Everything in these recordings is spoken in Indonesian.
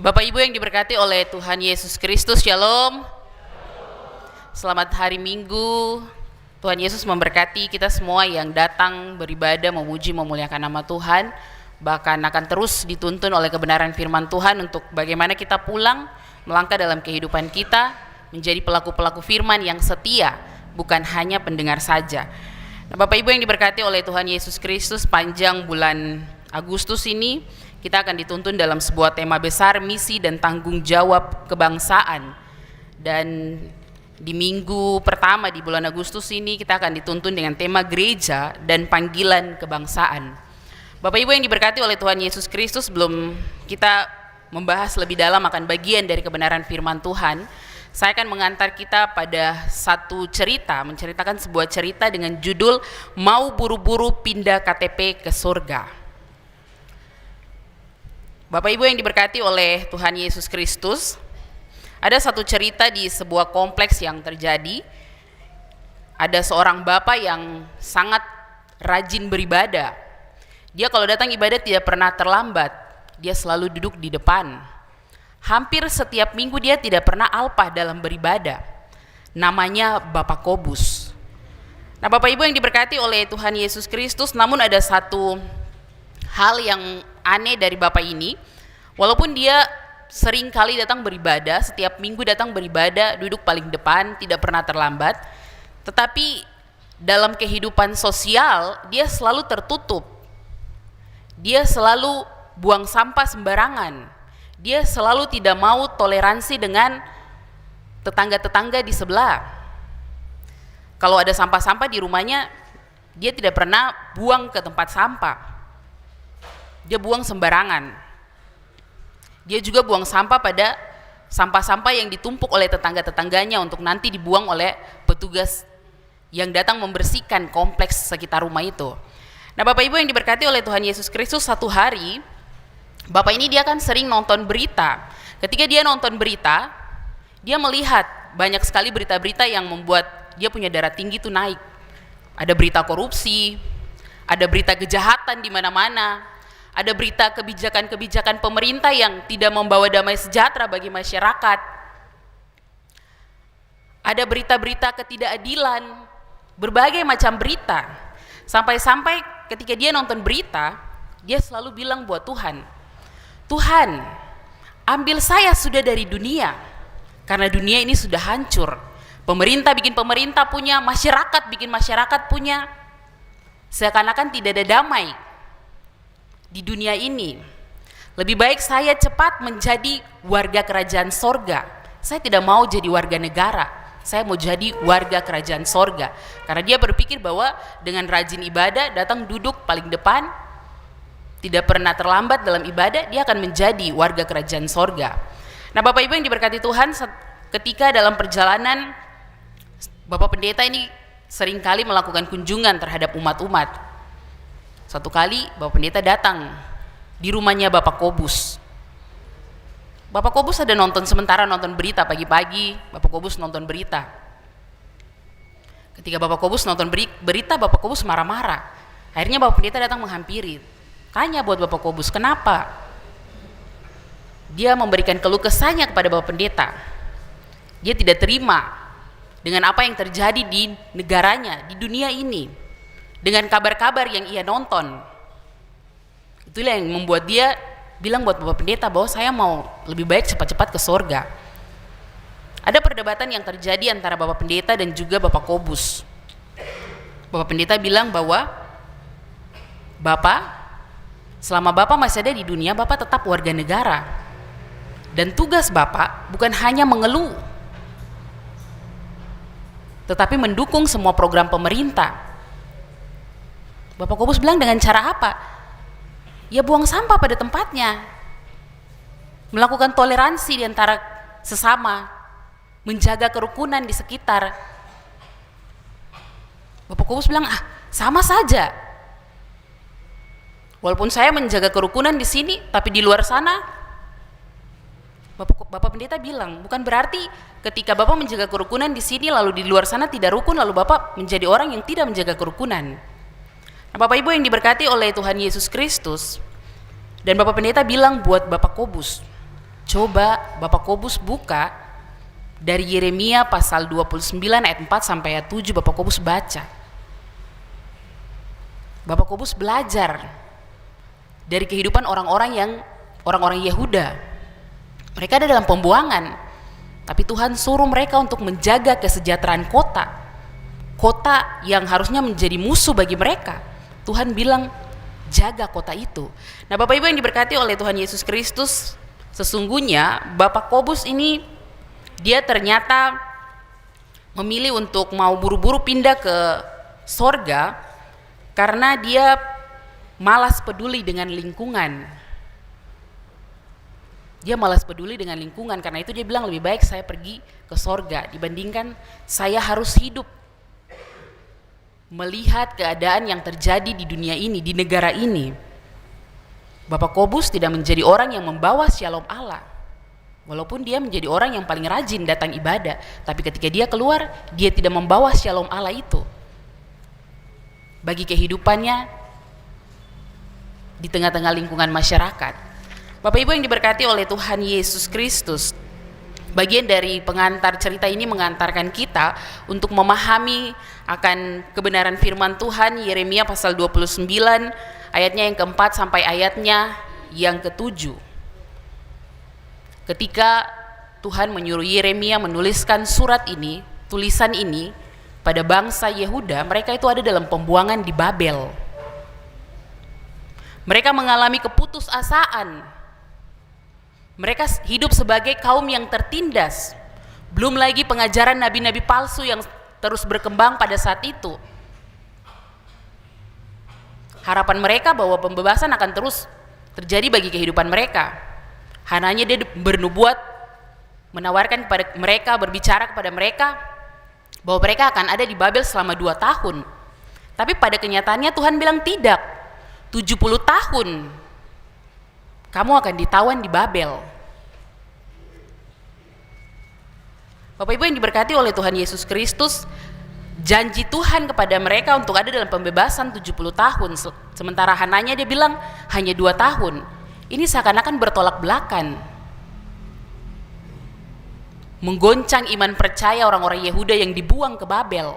Bapak Ibu yang diberkati oleh Tuhan Yesus Kristus, Shalom. Selamat hari Minggu. Tuhan Yesus memberkati kita semua yang datang beribadah, memuji, memuliakan nama Tuhan. Bahkan akan terus dituntun oleh kebenaran firman Tuhan untuk bagaimana kita pulang, melangkah dalam kehidupan kita, menjadi pelaku-pelaku firman yang setia, bukan hanya pendengar saja. Nah, Bapak Ibu yang diberkati oleh Tuhan Yesus Kristus, panjang bulan Agustus ini kita akan dituntun dalam sebuah tema besar, misi dan tanggung jawab kebangsaan. Dan di minggu pertama di bulan Agustus ini kita akan dituntun dengan tema gereja dan panggilan kebangsaan. Bapak Ibu yang diberkati oleh Tuhan Yesus Kristus, sebelum kita membahas lebih dalam akan bagian dari kebenaran firman Tuhan, saya akan mengantar kita pada satu cerita, menceritakan sebuah cerita dengan judul Mau Buru-Buru Pindah KTP ke Surga. Bapak Ibu yang diberkati oleh Tuhan Yesus Kristus, ada satu cerita di sebuah kompleks yang terjadi. Ada seorang bapak yang sangat rajin beribadah. Dia kalau datang ibadah tidak pernah terlambat. Dia selalu duduk di depan. Hampir setiap minggu dia tidak pernah alpah dalam beribadah. Namanya Bapak Kobus. Nah, Bapak Ibu yang diberkati oleh Tuhan Yesus Kristus, namun ada satu hal yang aneh dari bapak ini. Walaupun dia sering kali datang beribadah, setiap minggu datang beribadah, duduk paling depan, tidak pernah terlambat, tetapi dalam kehidupan sosial dia selalu tertutup. Dia selalu buang sampah sembarangan. Dia selalu tidak mau toleransi dengan tetangga-tetangga di sebelah. Kalau ada sampah-sampah di rumahnya, dia tidak pernah buang ke tempat sampah. Dia buang sembarangan. Dia juga buang sampah pada sampah-sampah yang ditumpuk oleh tetangga-tetangganya untuk nanti dibuang oleh petugas yang datang membersihkan kompleks sekitar rumah itu. Nah, Bapak Ibu yang diberkati oleh Tuhan Yesus Kristus, satu hari bapak ini dia kan sering nonton berita. Ketika dia nonton berita, dia melihat banyak sekali berita-berita yang membuat dia punya darah tinggi itu naik. Ada berita korupsi, ada berita kejahatan di mana-mana. Ada berita kebijakan-kebijakan pemerintah yang tidak membawa damai sejahtera bagi masyarakat. Ada berita-berita ketidakadilan, berbagai macam berita. Sampai-sampai ketika dia nonton berita, dia selalu bilang buat Tuhan, Tuhan, ambil saya sudah dari dunia, karena dunia ini sudah hancur. Pemerintah bikin pemerintah punya, masyarakat bikin masyarakat punya. Seakan-akan tidak ada damai di dunia ini. Lebih baik saya cepat menjadi warga kerajaan sorga. Saya tidak mau jadi warga negara, saya mau jadi warga kerajaan sorga. Karena dia berpikir bahwa dengan rajin ibadah, datang duduk paling depan, tidak pernah terlambat dalam ibadah, dia akan menjadi warga kerajaan sorga. Nah, Bapak Ibu yang diberkati Tuhan, ketika dalam perjalanan Bapak Pendeta ini seringkali melakukan kunjungan terhadap umat-umat. Satu kali Bapak Pendeta datang di rumahnya Bapak Kobus. Bapak Kobus ada nonton berita pagi-pagi. Bapak Kobus nonton berita. Ketika Bapak Kobus nonton berita, Bapak Kobus marah-marah. Akhirnya Bapak Pendeta datang menghampiri. Tanya buat Bapak Kobus, kenapa? Dia memberikan keluh kesahnya kepada Bapak Pendeta. Dia tidak terima dengan apa yang terjadi di negaranya, di dunia ini, dengan kabar-kabar yang ia nonton. Itulah yang membuat dia bilang buat Bapak Pendeta bahwa saya mau lebih baik cepat-cepat ke surga. Ada perdebatan yang terjadi antara Bapak Pendeta dan juga Bapak Kobus. Bapak Pendeta bilang bahwa Bapak, selama Bapak masih ada di dunia, Bapak tetap warga negara. Dan tugas Bapak bukan hanya mengeluh, tetapi mendukung semua program pemerintah. Bapak Kobus bilang, dengan cara apa? Ya buang sampah pada tempatnya, melakukan toleransi di antara sesama, menjaga kerukunan di sekitar. Bapak Kobus bilang, sama saja. Walaupun saya menjaga kerukunan di sini, tapi di luar sana, Bapak Pendeta bilang, bukan berarti ketika Bapak menjaga kerukunan di sini lalu di luar sana tidak rukun, lalu Bapak menjadi orang yang tidak menjaga kerukunan. Bapak Ibu yang diberkati oleh Tuhan Yesus Kristus, dan Bapak Pendeta bilang buat Bapak Kobus, Coba Bapak Kobus buka dari Yeremia pasal 29 ayat 4 sampai ayat 7, Bapak Kobus baca. Bapak Kobus belajar dari kehidupan orang-orang Yehuda. Mereka ada dalam pembuangan, tapi Tuhan suruh mereka untuk menjaga kesejahteraan kota yang harusnya menjadi musuh bagi mereka. Tuhan bilang, jaga kota itu. Nah, Bapak Ibu yang diberkati oleh Tuhan Yesus Kristus, sesungguhnya Bapak Kobus ini dia ternyata memilih untuk mau buru-buru pindah ke sorga karena dia malas peduli dengan lingkungan. Dia malas peduli dengan lingkungan, karena itu dia bilang lebih baik saya pergi ke sorga dibandingkan saya harus hidup melihat keadaan yang terjadi di dunia ini, di negara ini. Bapak Kobus tidak menjadi orang yang membawa shalom Allah, walaupun dia menjadi orang yang paling rajin datang ibadah, tapi ketika dia keluar, dia tidak membawa shalom Allah itu bagi kehidupannya di tengah-tengah lingkungan masyarakat. Bapak Ibu yang diberkati oleh Tuhan Yesus Kristus, bagian dari pengantar cerita ini mengantarkan kita untuk memahami akan kebenaran firman Tuhan. Yeremia pasal 29 ayatnya yang keempat sampai ayatnya yang ketujuh. Ketika Tuhan menyuruh Yeremia menuliskan tulisan ini pada bangsa Yehuda, mereka itu ada dalam pembuangan di Babel. Mereka mengalami keputusasaan. Mereka hidup sebagai kaum yang tertindas. Belum lagi pengajaran nabi-nabi palsu yang terus berkembang pada saat itu. Harapan mereka bahwa pembebasan akan terus terjadi bagi kehidupan mereka. Hananya dia bernubuat, menawarkan kepada mereka, berbicara kepada mereka bahwa mereka akan ada di Babel selama 2 tahun. Tapi pada kenyataannya Tuhan bilang tidak. 70 tahun kamu akan ditawan di Babel. Bapak Ibu yang diberkati oleh Tuhan Yesus Kristus, janji Tuhan kepada mereka untuk ada dalam pembebasan 70 tahun. Sementara Hananya dia bilang hanya 2 tahun. Ini seakan-akan bertolak belakang, menggoncang iman percaya orang-orang Yehuda yang dibuang ke Babel.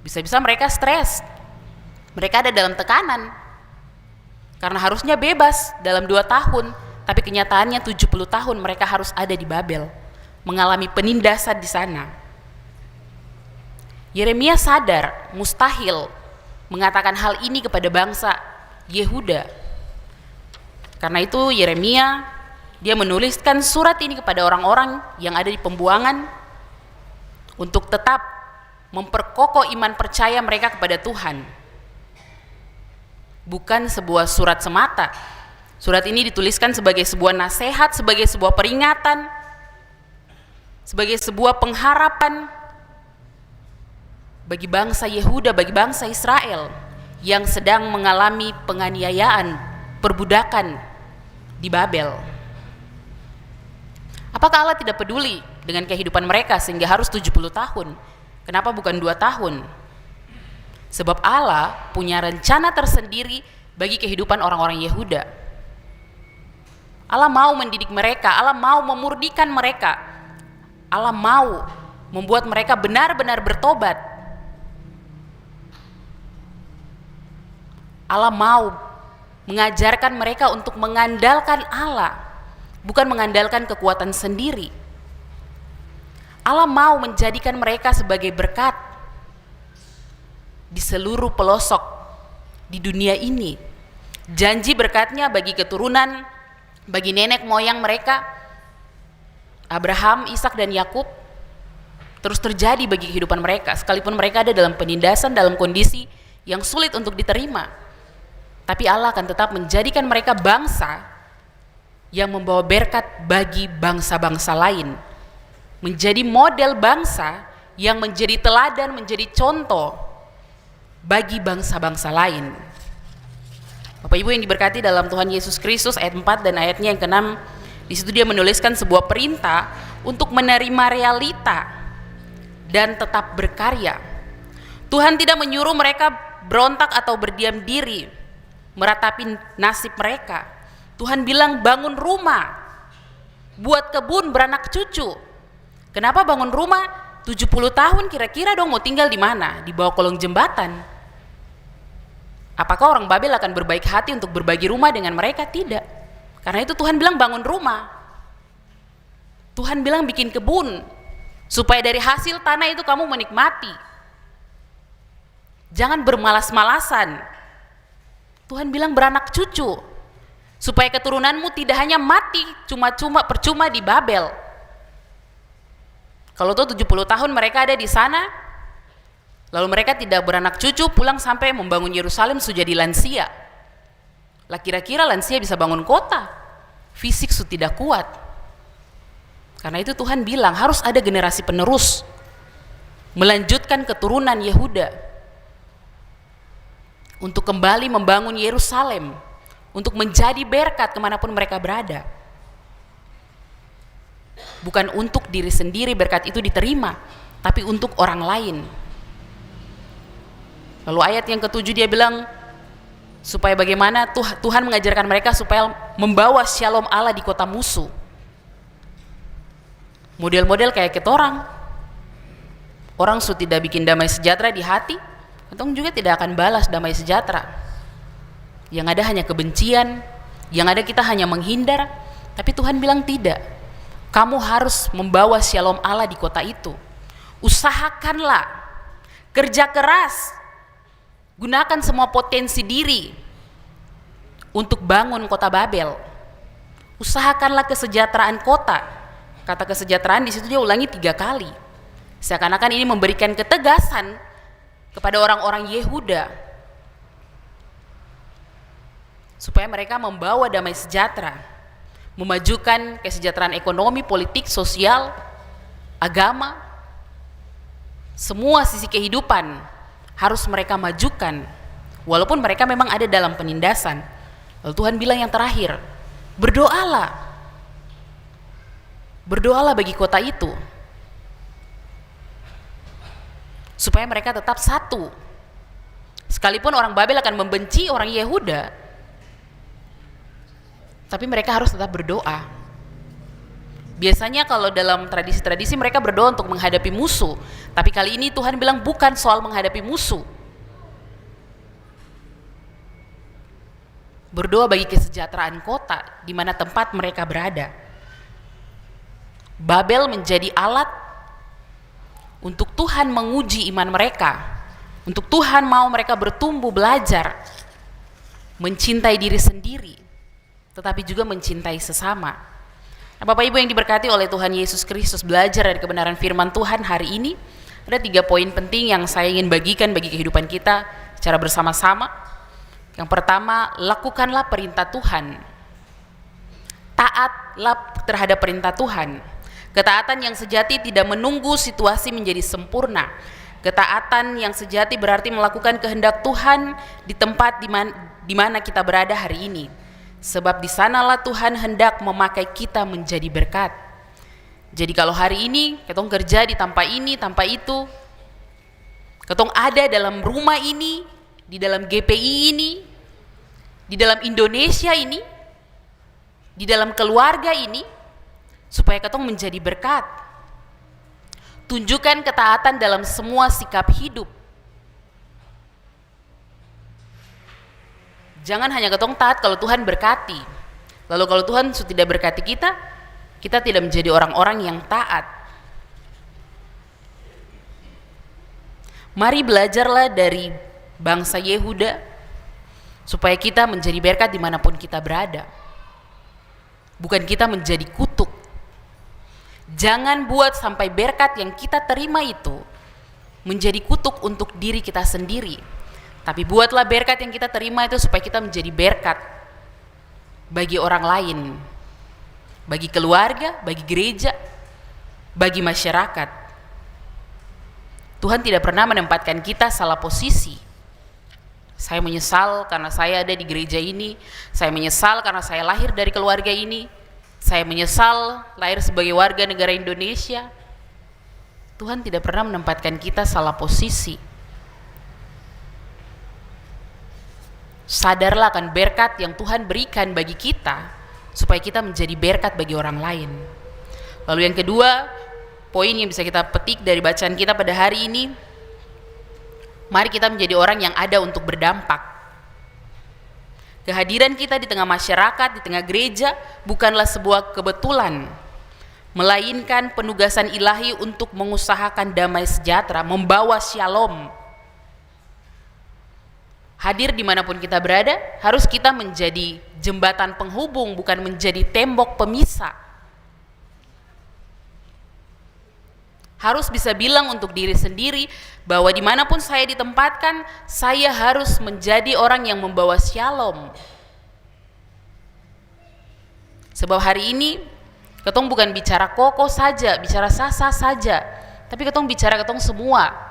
Bisa-bisa mereka stres, mereka ada dalam tekanan, karena harusnya bebas dalam 2 tahun, tapi kenyataannya 70 tahun mereka harus ada di Babel, mengalami penindasan di sana. Yeremia sadar mustahil mengatakan hal ini kepada bangsa Yehuda. Karena itu Yeremia dia menuliskan surat ini kepada orang-orang yang ada di pembuangan untuk tetap memperkokoh iman percaya mereka kepada Tuhan. Bukan sebuah surat semata. Surat ini dituliskan sebagai sebuah nasihat, sebagai sebuah peringatan, sebagai sebuah pengharapan bagi bangsa Yehuda, bagi bangsa Israel yang sedang mengalami penganiayaan, perbudakan di Babel. Apakah Allah tidak peduli dengan kehidupan mereka sehingga harus 70 tahun? Kenapa bukan 2 tahun? Sebab Allah punya rencana tersendiri bagi kehidupan orang-orang Yehuda. Allah mau mendidik mereka, Allah mau memurnikan mereka, Allah mau membuat mereka benar-benar bertobat. Allah mau mengajarkan mereka untuk mengandalkan Allah, bukan mengandalkan kekuatan sendiri. Allah mau menjadikan mereka sebagai berkat di seluruh pelosok di dunia ini. Janji berkatnya bagi keturunan, bagi nenek moyang mereka, Abraham, Ishak dan Yakub, terus terjadi bagi kehidupan mereka, sekalipun mereka ada dalam penindasan, dalam kondisi yang sulit untuk diterima. Tapi Allah akan tetap menjadikan mereka bangsa yang membawa berkat bagi bangsa-bangsa lain, menjadi model bangsa yang menjadi teladan, menjadi contoh bagi bangsa-bangsa lain. Bapak Ibu yang diberkati dalam Tuhan Yesus Kristus, ayat 4 dan ayatnya yang ke-6, di situ dia menuliskan sebuah perintah untuk menerima realita dan tetap berkarya. Tuhan tidak menyuruh mereka berontak atau berdiam diri meratapi nasib mereka. Tuhan bilang bangun rumah, buat kebun, beranak cucu. Kenapa bangun rumah? 70 tahun kira-kira dong mau tinggal di mana? Di bawah kolong jembatan. Apakah orang Babel akan berbaik hati untuk berbagi rumah dengan mereka? Tidak. Karena itu Tuhan bilang bangun rumah. Tuhan bilang bikin kebun, supaya dari hasil tanah itu kamu menikmati. Jangan bermalas-malasan. Tuhan bilang beranak cucu, supaya keturunanmu tidak hanya mati cuma-cuma percuma di Babel. Kalau tuh 70 tahun mereka ada di sana, lalu mereka tidak beranak cucu, pulang sampai membangun Yerusalem sudah jadi lansia. Lah kira-kira lansia bisa bangun kota? Fisik sudah tidak kuat. Karena itu Tuhan bilang harus ada generasi penerus melanjutkan keturunan Yehuda untuk kembali membangun Yerusalem, untuk menjadi berkat kemanapun mereka berada. Bukan untuk diri sendiri berkat itu diterima, tapi untuk orang lain. Lalu ayat yang ke-7 dia bilang, supaya bagaimana Tuhan mengajarkan mereka supaya membawa shalom Allah di kota musuh. Model-model kayak kita orang sudah tidak bikin damai sejahtera di hati, ketong juga tidak akan balas damai sejahtera. Yang ada hanya kebencian, yang ada kita hanya menghindar. Tapi Tuhan bilang tidak, kamu harus membawa shalom Allah di kota itu. Usahakanlah, kerja keras, gunakan semua potensi diri untuk bangun kota Babel. Usahakanlah kesejahteraan kota. Kata kesejahteraan di situ dia ulangi 3 kali. Seakan-akan ini memberikan ketegasan kepada orang-orang Yehuda supaya mereka membawa damai sejahtera, memajukan kesejahteraan ekonomi, politik, sosial, agama, semua sisi kehidupan harus mereka majukan, walaupun mereka memang ada dalam penindasan. Lalu Tuhan bilang yang terakhir, berdoalah bagi kota itu, supaya mereka tetap satu. Sekalipun orang Babel akan membenci orang Yehuda, tapi mereka harus tetap berdoa. Biasanya kalau dalam tradisi-tradisi mereka berdoa untuk menghadapi musuh, tapi kali ini Tuhan bilang bukan soal menghadapi musuh. Berdoa bagi kesejahteraan kota di mana tempat mereka berada. Babel menjadi alat untuk Tuhan menguji iman mereka, untuk Tuhan mau mereka bertumbuh belajar mencintai diri sendiri, tetapi juga mencintai sesama. Nah, Bapak Ibu yang diberkati oleh Tuhan Yesus Kristus, belajar dari kebenaran firman Tuhan hari ini, ada 3 poin penting yang saya ingin bagikan bagi kehidupan kita secara bersama-sama. Yang pertama, lakukanlah perintah Tuhan. Taatlah terhadap perintah Tuhan. Ketaatan yang sejati tidak menunggu situasi menjadi sempurna. Ketaatan yang sejati berarti melakukan kehendak Tuhan di tempat di mana kita berada hari ini. Sebab di sanalah Tuhan hendak memakai kita menjadi berkat. Jadi kalau hari ini ketong kerja di tanpa ini, tanpa itu, ketong ada dalam rumah ini, di dalam GPI ini, di dalam Indonesia ini, di dalam keluarga ini, supaya ketong menjadi berkat. Tunjukkan ketaatan dalam semua sikap hidup. Jangan hanya ketong taat kalau Tuhan berkati. Lalu kalau Tuhan sudah tidak berkati kita, kita tidak menjadi orang-orang yang taat. Mari belajarlah dari bangsa Yehuda supaya kita menjadi berkat dimanapun kita berada. Bukan kita menjadi kutuk. Jangan buat sampai berkat yang kita terima itu menjadi kutuk untuk diri kita sendiri. Tapi buatlah berkat yang kita terima itu supaya kita menjadi berkat bagi orang lain, bagi keluarga, bagi gereja, bagi masyarakat. Tuhan tidak pernah menempatkan kita salah posisi. Saya menyesal karena saya ada di gereja ini, saya menyesal karena saya lahir dari keluarga ini, saya menyesal lahir sebagai warga negara Indonesia. Tuhan tidak pernah menempatkan kita salah posisi. Sadarlah akan berkat yang Tuhan berikan bagi kita, supaya kita menjadi berkat bagi orang lain. Lalu yang kedua, poin yang bisa kita petik dari bacaan kita pada hari ini, mari kita menjadi orang yang ada untuk berdampak. Kehadiran kita di tengah masyarakat, di tengah gereja, bukanlah sebuah kebetulan, melainkan penugasan ilahi untuk mengusahakan damai sejahtera, membawa shalom. Hadir dimanapun kita berada, harus kita menjadi jembatan penghubung, bukan menjadi tembok pemisah. Harus bisa bilang untuk diri sendiri bahwa dimanapun saya ditempatkan, saya harus menjadi orang yang membawa shalom. Sebab hari ini ketong bukan bicara koko saja, bicara sasa saja, tapi ketong bicara ketong semua.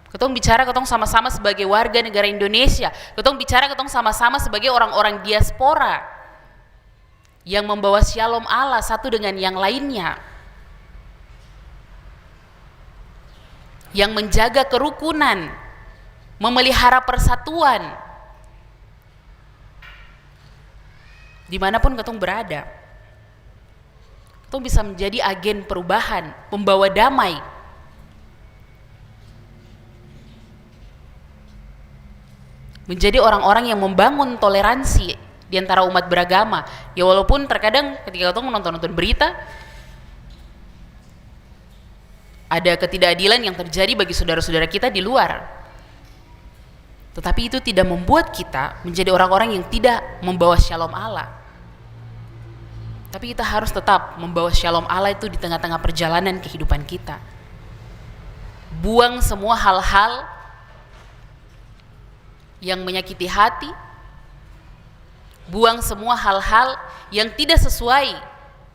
Ketong bicara ketong sama-sama sebagai warga negara Indonesia. Ketong bicara ketong sama-sama sebagai orang-orang diaspora yang membawa shalom Allah satu dengan yang lainnya, yang menjaga kerukunan, memelihara persatuan dimanapun ketong berada. Ketong bisa menjadi agen perubahan, pembawa damai. Menjadi orang-orang yang membangun toleransi di antara umat beragama. Ya walaupun terkadang ketika ketong menonton berita, ada ketidakadilan yang terjadi bagi saudara-saudara kita di luar. Tetapi itu tidak membuat kita menjadi orang-orang yang tidak membawa shalom Allah. Tapi kita harus tetap membawa shalom Allah itu di tengah-tengah perjalanan kehidupan kita. Buang semua hal-hal yang menyakiti hati, buang semua hal-hal yang tidak sesuai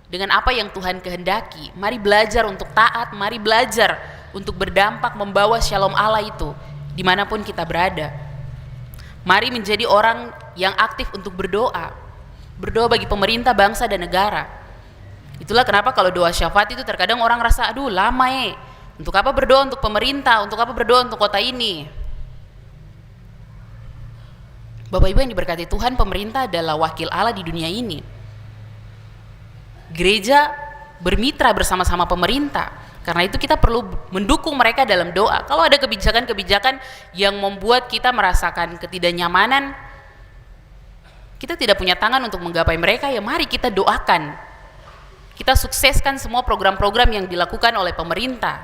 dengan apa yang Tuhan kehendaki. Mari belajar untuk taat, mari belajar untuk berdampak membawa shalom Allah itu dimanapun kita berada. Mari menjadi orang yang aktif untuk berdoa, berdoa bagi pemerintah, bangsa dan negara. Itulah kenapa kalau doa syafaat itu terkadang orang rasa, aduh lama untuk apa berdoa untuk pemerintah, untuk apa berdoa untuk kota ini. Bapak Ibu yang diberkati Tuhan, pemerintah adalah wakil Allah di dunia ini. Gereja bermitra bersama-sama pemerintah. Karena itu kita perlu mendukung mereka dalam doa. Kalau ada kebijakan-kebijakan yang membuat kita merasakan ketidaknyamanan, kita tidak punya tangan untuk menggapai mereka, ya mari kita doakan. Kita sukseskan semua program-program yang dilakukan oleh pemerintah.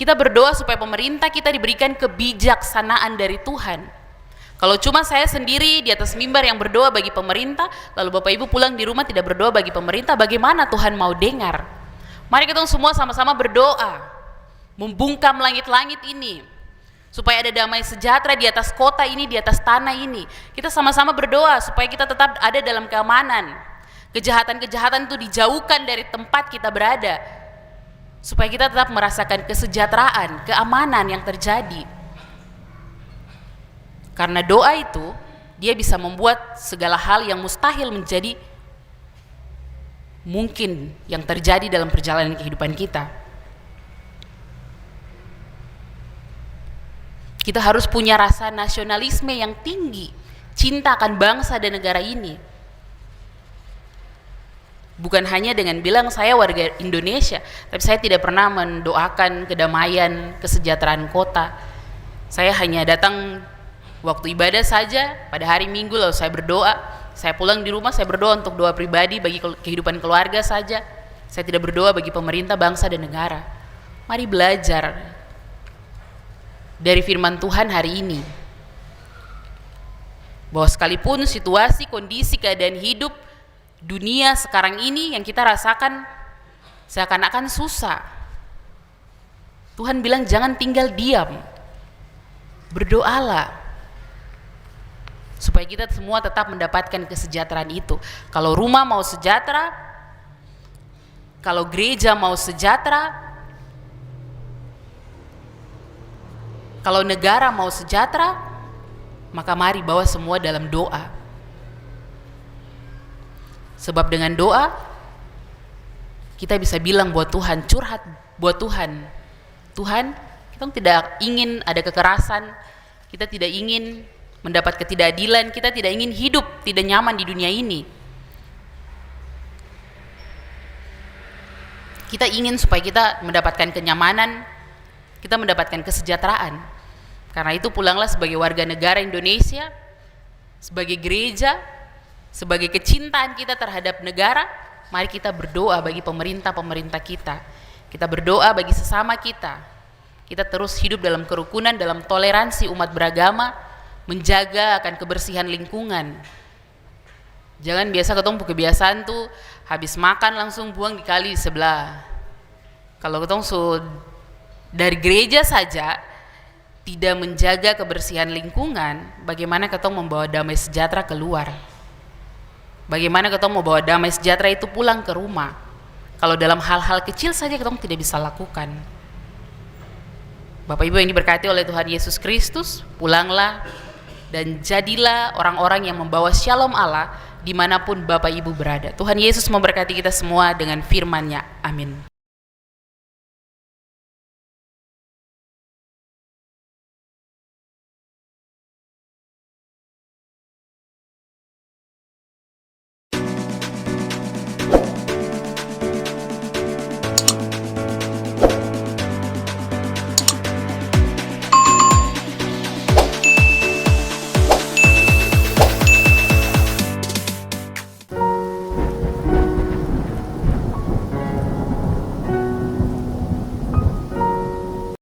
Kita berdoa supaya pemerintah kita diberikan kebijaksanaan dari Tuhan. Kalau cuma saya sendiri di atas mimbar yang berdoa bagi pemerintah, lalu Bapak Ibu pulang di rumah tidak berdoa bagi pemerintah, bagaimana Tuhan mau dengar? Mari kita semua sama-sama berdoa, membungkam langit-langit ini, supaya ada damai sejahtera di atas kota ini, di atas tanah ini. Kita sama-sama berdoa supaya kita tetap ada dalam keamanan. Kejahatan-kejahatan itu dijauhkan dari tempat kita berada, supaya kita tetap merasakan kesejahteraan, keamanan yang terjadi. Karena doa itu, dia bisa membuat segala hal yang mustahil menjadi mungkin yang terjadi dalam perjalanan kehidupan kita. Kita harus punya rasa nasionalisme yang tinggi, cinta akan bangsa dan negara ini. Bukan hanya dengan bilang saya warga Indonesia, tapi saya tidak pernah mendoakan kedamaian, kesejahteraan kota. Saya hanya datang waktu ibadah saja, pada hari Minggu lalu saya berdoa, saya pulang di rumah, saya berdoa untuk doa pribadi bagi kehidupan keluarga saja. Saya tidak berdoa bagi pemerintah, bangsa dan negara. Mari belajar dari firman Tuhan hari ini, bahwa sekalipun situasi, kondisi, keadaan hidup dunia sekarang ini yang kita rasakan seakan-akan susah, Tuhan bilang jangan tinggal diam, berdoalah supaya kita semua tetap mendapatkan kesejahteraan itu. Kalau rumah mau sejahtera, kalau gereja mau sejahtera, kalau negara mau sejahtera, maka mari bawa semua dalam doa. Sebab dengan doa kita bisa bilang buat Tuhan, curhat buat Tuhan. Tuhan, kita tidak ingin ada kekerasan, kita tidak ingin mendapat ketidakadilan, kita tidak ingin hidup tidak nyaman di dunia ini. Kita ingin supaya kita mendapatkan kenyamanan, kita mendapatkan kesejahteraan. Karena itu pulanglah sebagai warga negara Indonesia, sebagai gereja, sebagai kecintaan kita terhadap negara, mari kita berdoa bagi pemerintah-pemerintah kita. Kita berdoa bagi sesama kita. Kita terus hidup dalam kerukunan, dalam toleransi umat beragama, menjaga akan kebersihan lingkungan. Jangan biasa ketemu kebiasaan tuh habis makan langsung buang di kali di sebelah. Kalau ketemu dari gereja saja tidak menjaga kebersihan lingkungan, bagaimana ketemu membawa damai sejahtera keluar? Bagaimana ketemu membawa damai sejahtera itu pulang ke rumah? Kalau dalam hal-hal kecil saja ketemu tidak bisa lakukan. Bapak Ibu yang diberkati oleh Tuhan Yesus Kristus, pulanglah dan jadilah orang-orang yang membawa shalom Allah dimanapun Bapak Ibu berada. Tuhan Yesus memberkati kita semua dengan firman-Nya. Amin.